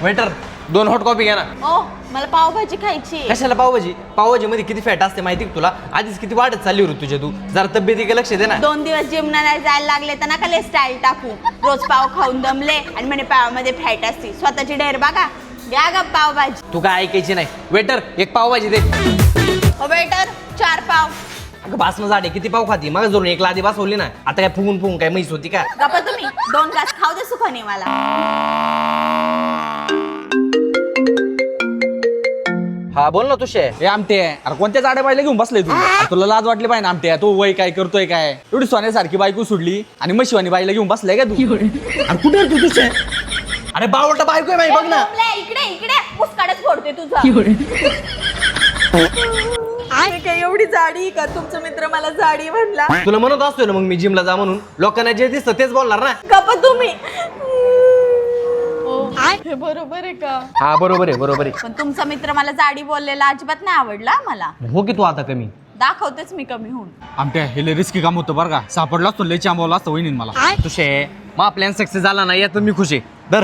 Waiter 2 hot coffee घ्या ना. ओ मला पावभाजी खायची. कशाला पावभाजी? पावभाजी मध्ये किती फॅट असते माहिती का तुला? आधीच किती वाढत चालली होती तुझ्या. तू जरा तब्येतीकडे लक्ष दे ना. 2 दिवस जिमला नाही जायला लागले तर नका लय स्टाईल टाकू. रोज पाव खाऊन दमले आणि म्हणे पावामध्ये फॅट असते. स्वतःची ढेर बघा. घ्या ग पावभाजी. तू काय ऐकायची नाही. वेटर 1 पावभाजी दे. वेटर 4 पाव. अगं भासणं झाडे किती पाव खाती? मग जोरून 1 लादी बसवली ना. आता काय फुगून काय म्हैस होती का? गप्पा तुम्ही 2 घास खाऊ दे सुखाने मला. हा बोल ना तुझे. हे आमटे अरे कोणत्या जाड्या बाईला घेऊन बसलाय तू? अरे तुला लाज वाटली पाहिजे आमटे. तू वय काय करतोय काय? एवढी सोन्यासारखी बायको सोडली आणि मग शिवानी बाईला घेऊन बसलाय का तू? अरे कुठे रे तू तुझे? अरे बावटा बायको आहे बघ ना. इकडे इकडे मुस्काडच फोडते तुझं. काय एवढी जाडी का? तुमचा मित्र मला जाडी म्हणला. तुला म्हणत असतोय ना मग मी जिमला जा म्हणून. लोकांना जे दिसतं तेच बोलणार ना. गप्पा तुम्ही. हे बरोबर आहे का? हा बरोबर आहे. पण तुमचा मित्र मला जाडी बोललेला अजिबात नाही आवडला मला. हो की तू आता कमी. दाखवतेच मी कमी होऊन. आमटे हे रिस्की काम होतं बरं का. सापडला असतो लय चांबवला असतं वहिनी मला. तुझे मग प्लॅन सक्सेस झाला नाही यात मी खुश आहे. धर